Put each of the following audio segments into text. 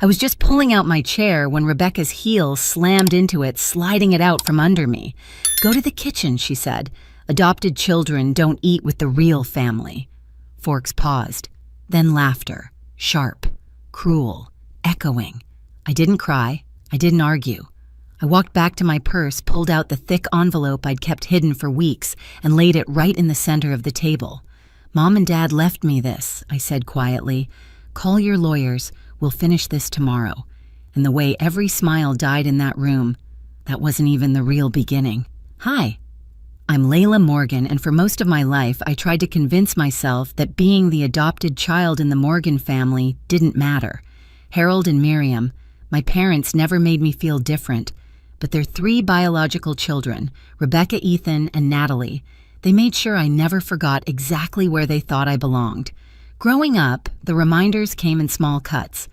I was just pulling out my chair when Rebecca's heel slammed into it, sliding it out from under me. "Go to the kitchen," she said. "Adopted children don't eat with the real family." Forks paused. Then laughter. Sharp. Cruel. Echoing. I didn't cry. I didn't argue. I walked back to my purse, pulled out the thick envelope I'd kept hidden for weeks, and laid it right in the center of the table. "Mom and Dad left me this," I said quietly. "Call your lawyers. We'll finish this tomorrow." And the way every smile died in that room, that wasn't even the real beginning. Hi, I'm Layla Morgan, and for most of my life, I tried to convince myself that being the adopted child in the Morgan family didn't matter. Harold and Miriam, my parents, never made me feel different, but their 3 biological children, Rebecca, Ethan, and Natalie, they made sure I never forgot exactly where they thought I belonged. Growing up, the reminders came in small cuts.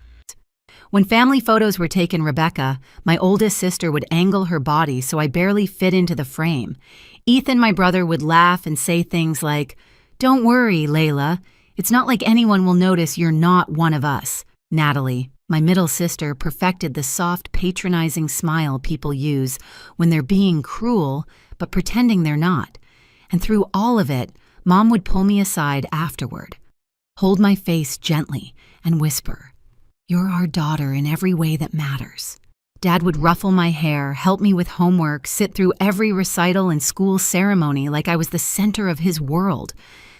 When family photos were taken, Rebecca, my oldest sister, would angle her body so I barely fit into the frame. Ethan, my brother, would laugh and say things like, "Don't worry, Layla. It's not like anyone will notice you're not one of us." Natalie, my middle sister, perfected the soft, patronizing smile people use when they're being cruel but pretending they're not. And through all of it, Mom would pull me aside afterward, hold my face gently, and whisper, "You're our daughter in every way that matters." Dad would ruffle my hair, help me with homework, sit through every recital and school ceremony like I was the center of his world.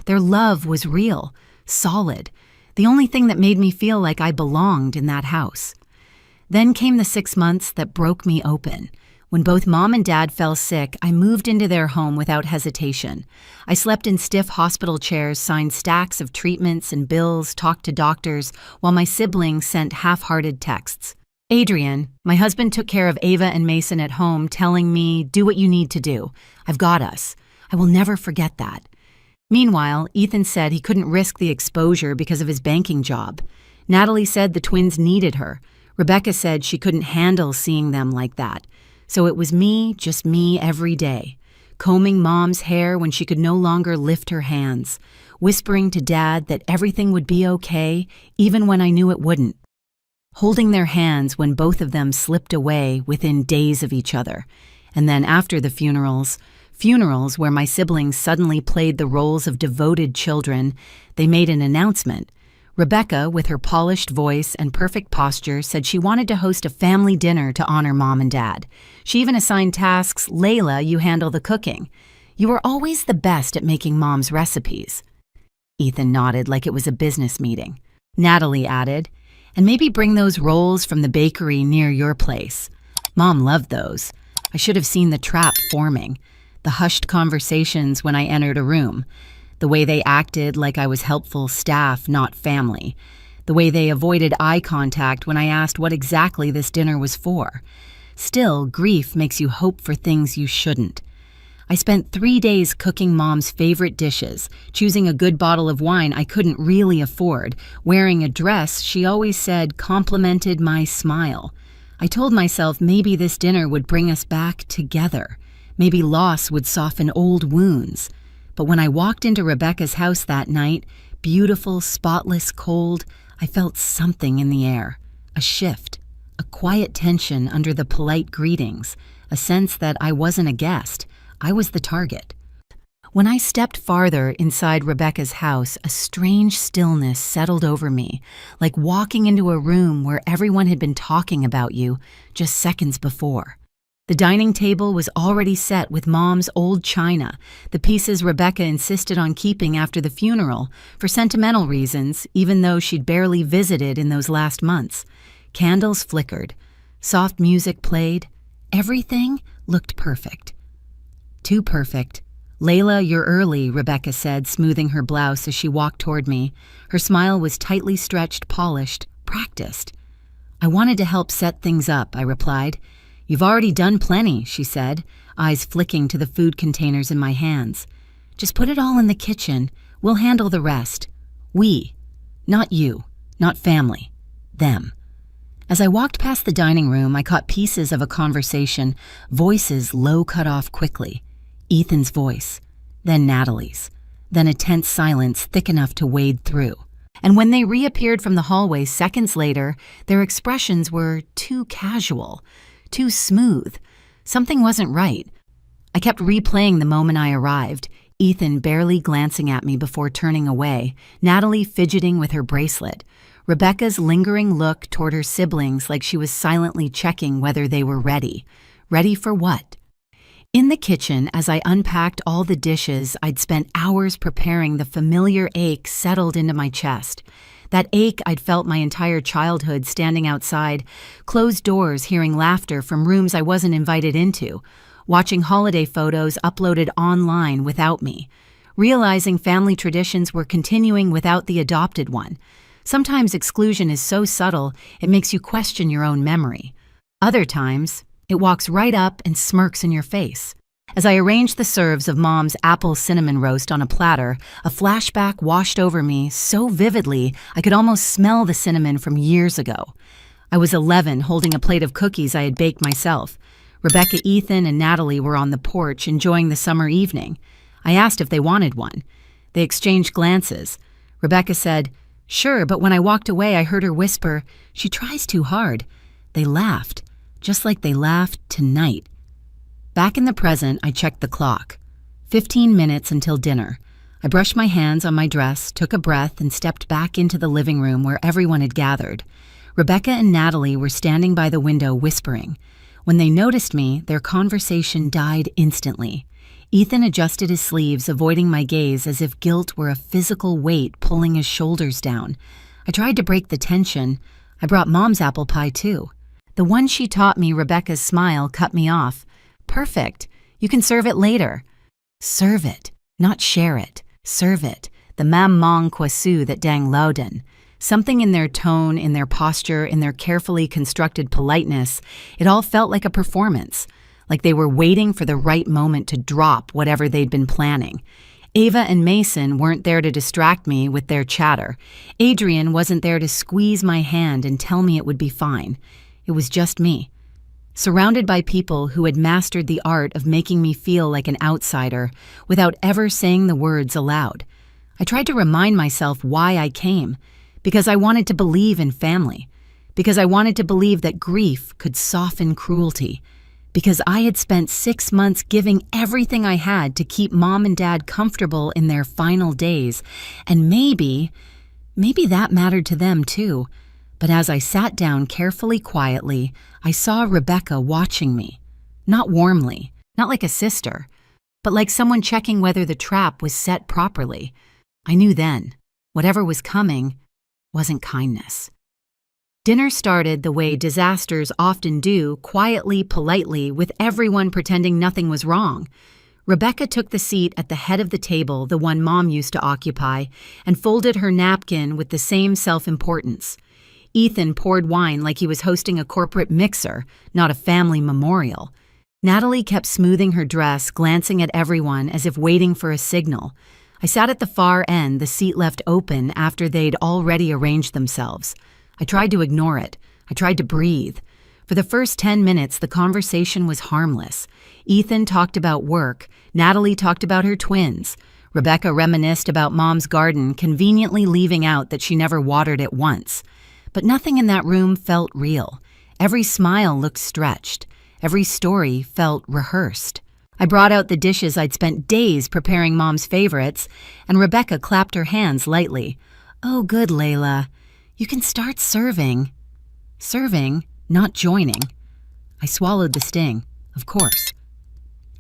Their love was real, solid, the only thing that made me feel like I belonged in that house. Then came the 6 months that broke me open. When both Mom and Dad fell sick, I moved into their home without hesitation. I slept in stiff hospital chairs, signed stacks of treatments and bills, talked to doctors, while my siblings sent half-hearted texts. Adrian, my husband, took care of Ava and Mason at home, telling me, "Do what you need to do. I've got us." I will never forget that. Meanwhile, Ethan said he couldn't risk the exposure because of his banking job. Natalie said the twins needed her. Rebecca said she couldn't handle seeing them like that. So it was me, just me every day, combing Mom's hair when she could no longer lift her hands, whispering to Dad that everything would be okay, even when I knew it wouldn't, holding their hands when both of them slipped away within days of each other. And then after the funerals where my siblings suddenly played the roles of devoted children, they made an announcement. Rebecca, with her polished voice and perfect posture, said she wanted to host a family dinner to honor Mom and Dad. She even assigned tasks. "Layla, you handle the cooking. You were always the best at making Mom's recipes." Ethan nodded like it was a business meeting. Natalie added, "And maybe bring those rolls from the bakery near your place. Mom loved those." I should have seen the trap forming. The hushed conversations when I entered a room. The way they acted like I was helpful staff, not family. The way they avoided eye contact when I asked what exactly this dinner was for. Still, grief makes you hope for things you shouldn't. I spent 3 days cooking Mom's favorite dishes, choosing a good bottle of wine I couldn't really afford, wearing a dress she always said complimented my smile. I told myself maybe this dinner would bring us back together. Maybe loss would soften old wounds. But when I walked into Rebecca's house that night, beautiful, spotless, cold, I felt something in the air. A shift, a quiet tension under the polite greetings, a sense that I wasn't a guest, I was the target. When I stepped farther inside Rebecca's house, a strange stillness settled over me, like walking into a room where everyone had been talking about you just seconds before. The dining table was already set with Mom's old china, the pieces Rebecca insisted on keeping after the funeral, for sentimental reasons, even though she'd barely visited in those last months. Candles flickered. Soft music played. Everything looked perfect. Too perfect. "Layla, you're early," Rebecca said, smoothing her blouse as she walked toward me. Her smile was tightly stretched, polished, practiced. "I wanted to help set things up," I replied. "You've already done plenty," she said, eyes flicking to the food containers in my hands. "Just put it all in the kitchen. We'll handle the rest. We. Not you. Not family. Them." As I walked past the dining room, I caught pieces of a conversation, voices low cut off quickly. Ethan's voice, then Natalie's, then a tense silence thick enough to wade through. And when they reappeared from the hallway seconds later, their expressions were too casual, too smooth. Something wasn't right. I kept replaying the moment I arrived, Ethan barely glancing at me before turning away, Natalie fidgeting with her bracelet, Rebecca's lingering look toward her siblings like she was silently checking whether they were ready. Ready for what? In the kitchen, as I unpacked all the dishes I'd spent hours preparing, the familiar ache settled into my chest. That ache I'd felt my entire childhood standing outside, closed doors hearing laughter from rooms I wasn't invited into, watching holiday photos uploaded online without me, realizing family traditions were continuing without the adopted one. Sometimes exclusion is so subtle it makes you question your own memory. Other times, it walks right up and smirks in your face. As I arranged the serves of Mom's apple cinnamon roast on a platter, a flashback washed over me so vividly I could almost smell the cinnamon from years ago. I was 11, holding a plate of cookies I had baked myself. Rebecca, Ethan, and Natalie were on the porch enjoying the summer evening. I asked if they wanted one. They exchanged glances. Rebecca said, "Sure," but when I walked away, I heard her whisper, "She tries too hard." They laughed, just like they laughed tonight. Back in the present, I checked the clock. 15 minutes until dinner. I brushed my hands on my dress, took a breath, and stepped back into the living room where everyone had gathered. Rebecca and Natalie were standing by the window whispering. When they noticed me, their conversation died instantly. Ethan adjusted his sleeves, avoiding my gaze as if guilt were a physical weight pulling his shoulders down. I tried to break the tension. I brought Mom's apple pie too. The one she taught me, Rebecca's smile, cut me off. "Perfect. You can serve it later." Serve it, not share it. Serve it. The mam mong kwasu that dang lauden. Something in their tone, in their posture, in their carefully constructed politeness, it all felt like a performance, like they were waiting for the right moment to drop whatever they'd been planning. Ava and Mason weren't there to distract me with their chatter. Adrian wasn't there to squeeze my hand and tell me it would be fine. It was just me, surrounded by people who had mastered the art of making me feel like an outsider without ever saying the words aloud. I tried to remind myself why I came. Because I wanted to believe in family. Because I wanted to believe that grief could soften cruelty. Because I had spent 6 months giving everything I had to keep Mom and Dad comfortable in their final days. And maybe that mattered to them too. But as I sat down carefully, quietly, I saw Rebecca watching me. Not warmly, not like a sister, but like someone checking whether the trap was set properly. I knew then, whatever was coming wasn't kindness. Dinner started the way disasters often do, quietly, politely, with everyone pretending nothing was wrong. Rebecca took the seat at the head of the table, the one Mom used to occupy, and folded her napkin with the same self-importance. Ethan poured wine like he was hosting a corporate mixer, not a family memorial. Natalie kept smoothing her dress, glancing at everyone as if waiting for a signal. I sat at the far end, the seat left open after they'd already arranged themselves. I tried to ignore it. I tried to breathe. For the first 10 minutes, the conversation was harmless. Ethan talked about work. Natalie talked about her twins. Rebecca reminisced about Mom's garden, conveniently leaving out that she never watered it once. But nothing in that room felt real. Every smile looked stretched. Every story felt rehearsed. I brought out the dishes I'd spent days preparing Mom's favorites, and Rebecca clapped her hands lightly. "Oh, good, Layla. You can start serving." Serving, not joining. I swallowed the sting, of course.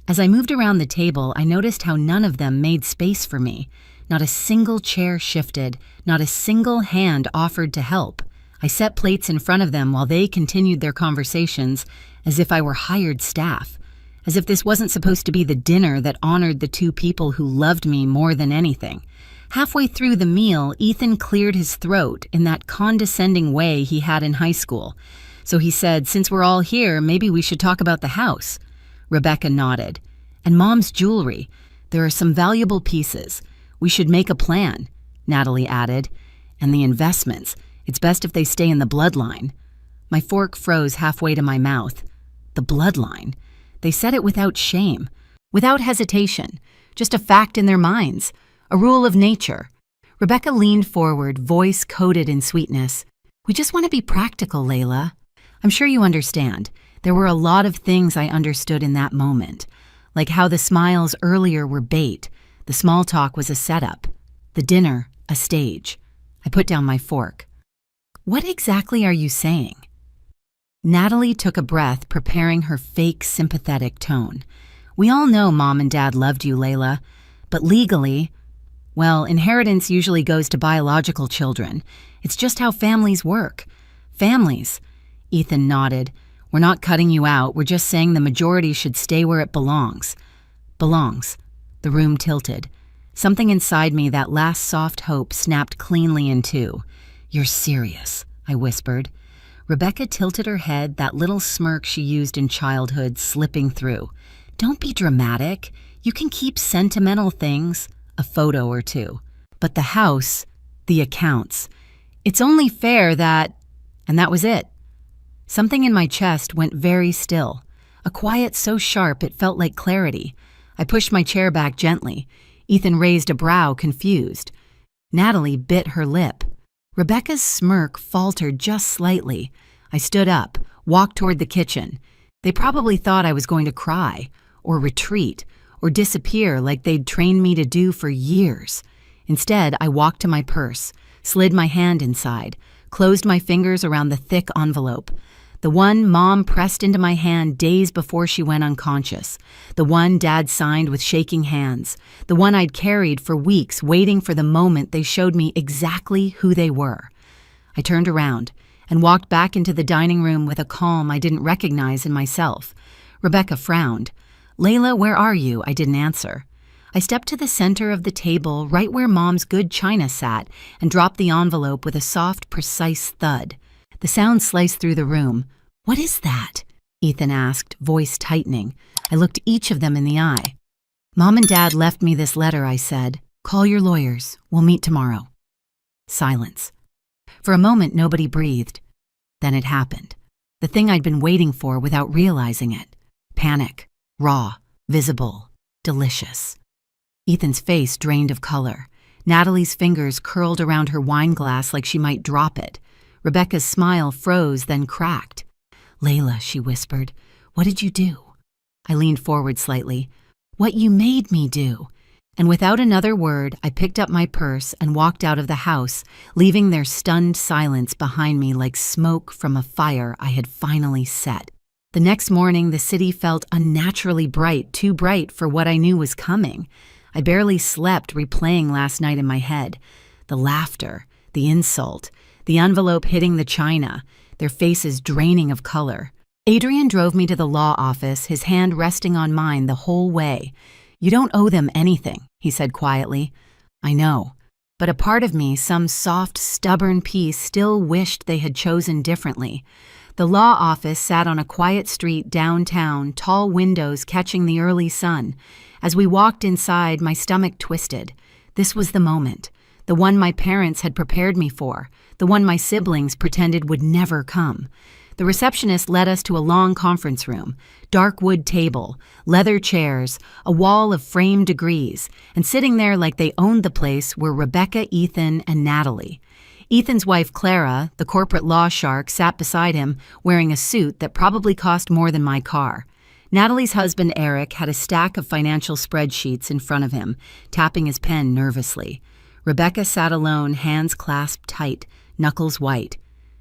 As I moved around the table, I noticed how none of them made space for me. Not a single chair shifted, not a single hand offered to help. I set plates in front of them while they continued their conversations as if I were hired staff. As if this wasn't supposed to be the dinner that honored the two people who loved me more than anything. Halfway through the meal, Ethan cleared his throat in that condescending way he had in high school. So he said, "Since we're all here, maybe we should talk about the house." Rebecca nodded. "And Mom's jewelry. There are some valuable pieces. We should make a plan," Natalie added. "And the investments. It's best if they stay in the bloodline." My fork froze halfway to my mouth. The bloodline. They said it without shame, without hesitation, just a fact in their minds, a rule of nature. Rebecca leaned forward, voice coated in sweetness. We just want to be practical, Layla. I'm sure you understand. There were a lot of things I understood in that moment, like how the smiles earlier were bait, the small talk was a setup, the dinner a stage. I put down my fork. What exactly are you saying? Natalie took a breath, preparing her fake sympathetic tone. We all know Mom and Dad loved you, Layla, but legally, well, inheritance usually goes to biological children. It's just how families work. Families. Ethan nodded. We're not cutting you out, we're just saying the majority should stay where it belongs. Belongs. The room tilted. Something inside me, that last soft hope, snapped cleanly in two. You're serious, I whispered. Rebecca tilted her head, that little smirk she used in childhood slipping through. Don't be dramatic. You can keep sentimental things, a photo or two. But the house, the accounts. It's only fair that... And that was it. Something in my chest went very still. A quiet so sharp it felt like clarity. I pushed my chair back gently. Ethan raised a brow, confused. Natalie bit her lip. Rebecca's smirk faltered just slightly. I stood up, walked toward the kitchen. They probably thought I was going to cry, or retreat, or disappear like they'd trained me to do for years. Instead, I walked to my purse, slid my hand inside, closed my fingers around the thick envelope. The one Mom pressed into my hand days before she went unconscious. The one Dad signed with shaking hands. The one I'd carried for weeks, waiting for the moment they showed me exactly who they were. I turned around and walked back into the dining room with a calm I didn't recognize in myself. Rebecca frowned. Layla, where are you? I didn't answer. I stepped to the center of the table, right where Mom's good china sat, and dropped the envelope with a soft, precise thud. The sound sliced through the room. What is that? Ethan asked, voice tightening. I looked each of them in the eye. Mom and Dad left me this letter, I said. Call your lawyers. We'll meet tomorrow. Silence. For a moment, nobody breathed. Then it happened. The thing I'd been waiting for without realizing it. Panic. Raw. Visible. Delicious. Ethan's face drained of color. Natalie's fingers curled around her wine glass like she might drop it. Rebecca's smile froze, then cracked. Layla, she whispered, what did you do? I leaned forward slightly. What you made me do. And without another word, I picked up my purse and walked out of the house, leaving their stunned silence behind me like smoke from a fire I had finally set. The next morning, the city felt unnaturally bright, too bright for what I knew was coming. I barely slept, replaying last night in my head. The laughter, the insult, the envelope hitting the china, their faces draining of color. Adrian drove me to the law office, his hand resting on mine the whole way. You don't owe them anything, he said quietly. I know, but a part of me, some soft, stubborn piece, still wished they had chosen differently. The law office sat on a quiet street downtown, tall windows catching the early sun. As we walked inside, my stomach twisted. This was the moment. The one my parents had prepared me for, the one my siblings pretended would never come. The receptionist led us to a long conference room, dark wood table, leather chairs, a wall of framed degrees, and sitting there like they owned the place were Rebecca, Ethan, and Natalie. Ethan's wife, Clara, the corporate law shark, sat beside him, wearing a suit that probably cost more than my car. Natalie's husband, Eric, had a stack of financial spreadsheets in front of him, tapping his pen nervously. Rebecca sat alone, hands clasped tight, knuckles white.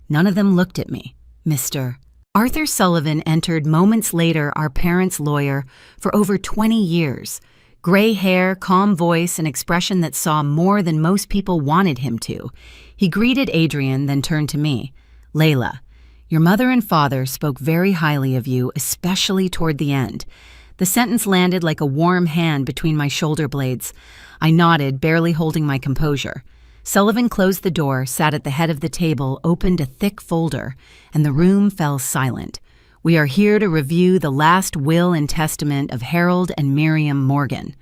None of them looked at me. Mr. Arthur Sullivan entered moments later, our parents' lawyer, for over 20 years. Gray hair, calm voice, an expression that saw more than most people wanted him to. He greeted Adrian, then turned to me. Layla, your mother and father spoke very highly of you, especially toward the end. The sentence landed like a warm hand between my shoulder blades. I nodded, barely holding my composure. Sullivan closed the door, sat at the head of the table, opened a thick folder, and the room fell silent. We are here to review the last will and testament of Harold and Miriam Morgan.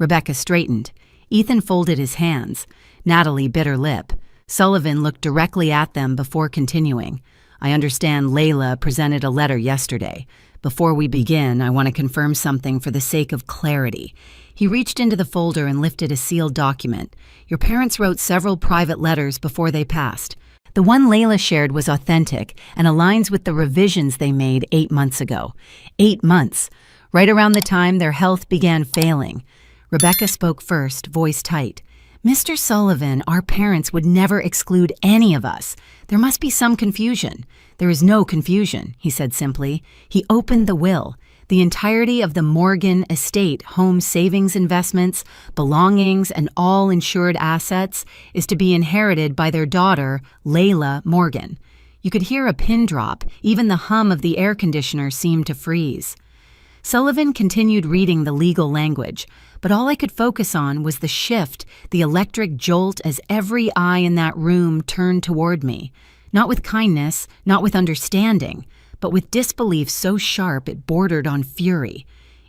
Rebecca straightened. Ethan folded his hands. Natalie bit her lip. Sullivan looked directly at them before continuing. I understand Layla presented a letter yesterday. Before we begin, I want to confirm something for the sake of clarity. He reached into the folder and lifted a sealed document. Your parents wrote several private letters before they passed. The one Layla shared was authentic and aligns with the revisions they made 8 months ago. 8 months, right around the time their health began failing. Rebecca spoke first, voice tight. Mr. Sullivan, our parents would never exclude any of us. There must be some confusion. There is no confusion, he said simply. He opened the will. The entirety of the Morgan estate, home savings investments, belongings, and all insured assets is to be inherited by their daughter, Layla Morgan. You could hear a pin drop. Even the hum of the air conditioner seemed to freeze. Sullivan continued reading the legal language, but all I could focus on was the shift, the electric jolt as every eye in that room turned toward me. Not with kindness, not with understanding, but with disbelief so sharp it bordered on fury.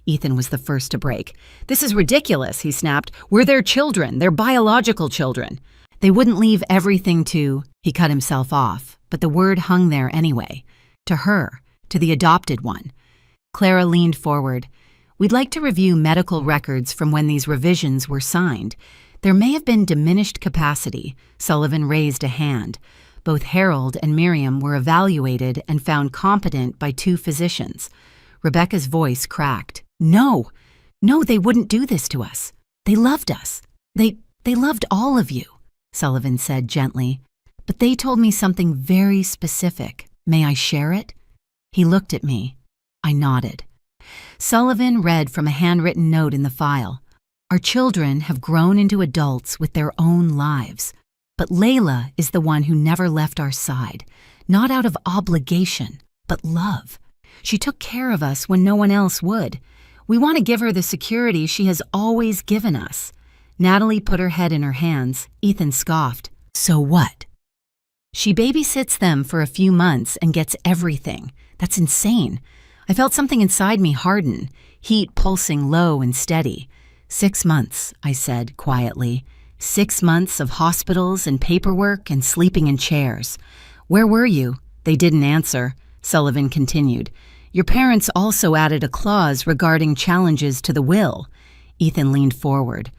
Ethan was the first to break. "This is ridiculous," he snapped. "We're their children, their biological children." They wouldn't leave everything to... He cut himself off, but the word hung there anyway. To her, to the adopted one. Clara leaned forward. "We'd like to review medical records from when these revisions were signed. There may have been diminished capacity." Sullivan raised a hand. Both Harold and Miriam were evaluated and found competent by 2 physicians. Rebecca's voice cracked. No, they wouldn't do this to us. They loved us. They loved all of you," Sullivan said gently. "But they told me something very specific. May I share it?" He looked at me. I nodded. Sullivan read from a handwritten note in the file. "Our children have grown into adults with their own lives. But Layla is the one who never left our side, not out of obligation, but love. She took care of us when no one else would. We want to give her the security she has always given us." Natalie put her head in her hands. Ethan scoffed. "So what?" "She babysits them for a few months and gets everything. That's insane." I felt something inside me harden, heat pulsing low and steady. 6 months, I said quietly. 6 months of hospitals and paperwork and sleeping in chairs. "Where were you?" They didn't answer. Sullivan continued. "Your parents also added a clause regarding challenges to the will." Ethan leaned forward.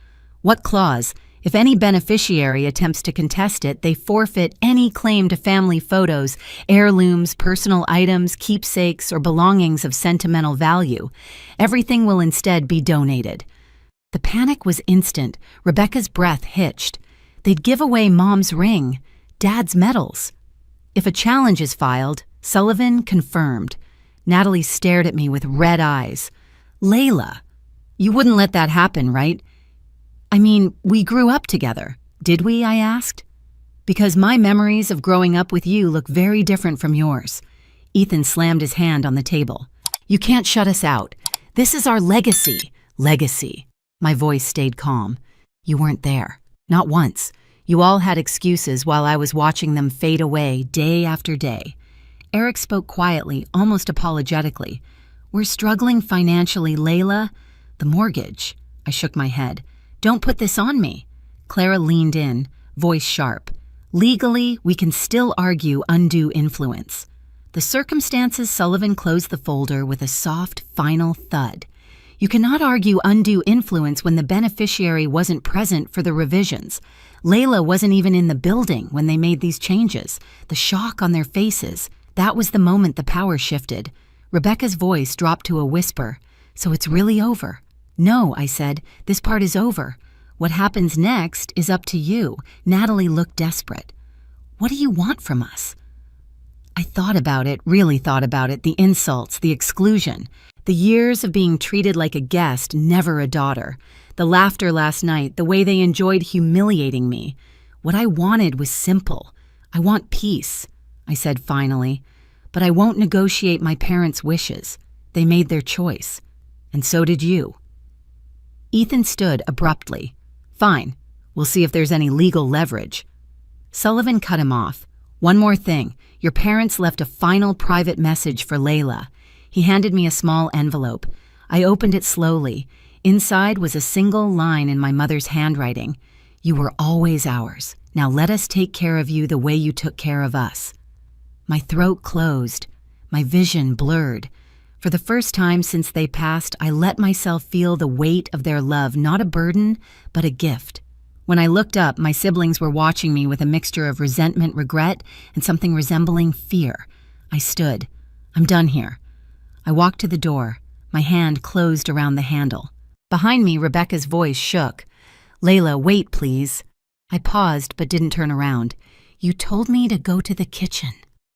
"What clause? If any beneficiary attempts to contest it, they forfeit any claim to family photos, heirlooms, personal items, keepsakes, or belongings of sentimental value. Everything will instead be donated." The panic was instant. Rebecca's breath hitched. They'd give away Mom's ring, Dad's medals. "If a challenge is filed," Sullivan confirmed. Natalie stared at me with red eyes. "Layla, you wouldn't let that happen, right? I mean, we grew up together. Did we?" I asked. "Because my memories of growing up with you look very different from yours." Ethan slammed his hand on the table. "You can't shut us out. This is our legacy." "Legacy." My voice stayed calm. "You weren't there. Not once. You all had excuses while I was watching them fade away day after day." Eric spoke quietly, almost apologetically. "We're struggling financially, Layla." "The mortgage." I shook my head. "Don't put this on me." Clara leaned in, voice sharp. "Legally, we can still argue undue influence." The circumstances. Sullivan closed the folder with a soft, final thud. "You cannot argue undue influence when the beneficiary wasn't present for the revisions. Layla wasn't even in the building when they made these changes. The shock on their faces, that was the moment the power shifted." Rebecca's voice dropped to a whisper. "So it's really over?" "No," I said. "This part is over. What happens next is up to you." Natalie looked desperate. "What do you want from us?" I thought about it, really thought about it, the insults, the exclusion. The years of being treated like a guest, never a daughter. The laughter last night, the way they enjoyed humiliating me. What I wanted was simple. "I want peace," I said finally. "But I won't negotiate my parents' wishes. They made their choice. And so did you." Ethan stood abruptly. "Fine. We'll see if there's any legal leverage." Sullivan cut him off. "One more thing. Your parents left a final private message for Layla." He handed me a small envelope. I opened it slowly. Inside was a single line in my mother's handwriting. "You were always ours. Now let us take care of you the way you took care of us." My throat closed, my vision blurred. For the first time since they passed, I let myself feel the weight of their love, not a burden, but a gift. When I looked up, my siblings were watching me with a mixture of resentment, regret, and something resembling fear. I stood. I'm done here. I walked to the door. My hand closed around the handle. Behind me, Rebecca's voice shook. "Layla, wait, please." I paused but didn't turn around. "You told me to go to the kitchen,"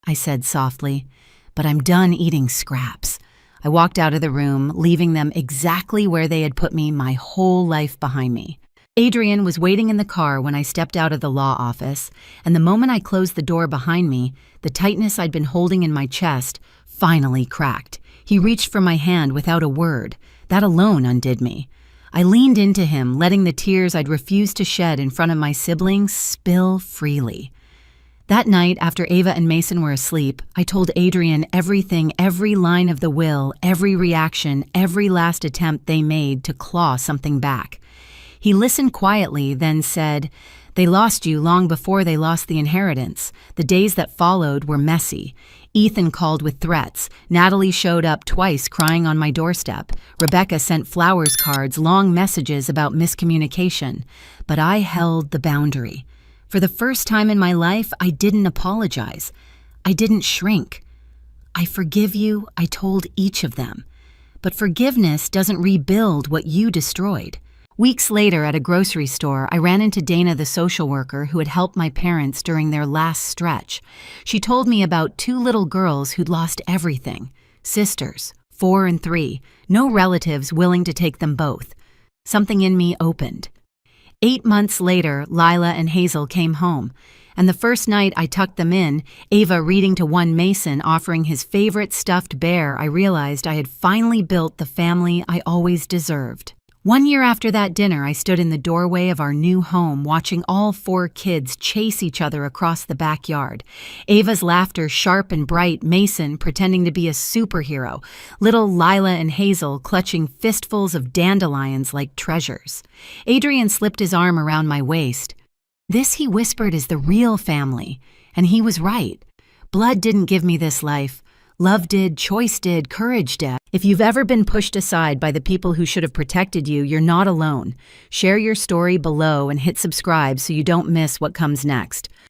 I said softly, "but I'm done eating scraps." I walked out of the room, leaving them exactly where they had put me my whole life behind me. Adrian was waiting in the car when I stepped out of the law office, and the moment I closed the door behind me, the tightness I'd been holding in my chest finally cracked. He reached for my hand without a word. That alone undid me. I leaned into him, letting the tears I'd refused to shed in front of my siblings spill freely. That night, after Ava and Mason were asleep, I told Adrian everything, every line of the will, every reaction, every last attempt they made to claw something back. He listened quietly, then said, "They lost you long before they lost the inheritance. The days that followed were messy. Ethan called with threats. Natalie showed up twice crying on my doorstep. Rebecca sent flowers cards, long messages about miscommunication. But I held the boundary. For the first time in my life, I didn't apologize. I didn't shrink. I forgive you, I told each of them. But forgiveness doesn't rebuild what you destroyed." Weeks later, at a grocery store, I ran into Dana, the social worker who had helped my parents during their last stretch. She told me about 2 little girls who'd lost everything. Sisters, 4 and 3, no relatives willing to take them both. Something in me opened. 8 months later, Lila and Hazel came home, and the first night I tucked them in, Ava reading to one Mason offering his favorite stuffed bear, I realized I had finally built the family I always deserved. 1 year after that dinner, I stood in the doorway of our new home, watching all 4 kids chase each other across the backyard. Ava's laughter sharp and bright, Mason pretending to be a superhero, little Lila and Hazel clutching fistfuls of dandelions like treasures. Adrian slipped his arm around my waist. "This," he whispered, "is the real family." And he was right. Blood didn't give me this life. Love did, choice did, courage did. If you've ever been pushed aside by the people who should have protected you, you're not alone. Share your story below and hit subscribe so you don't miss what comes next.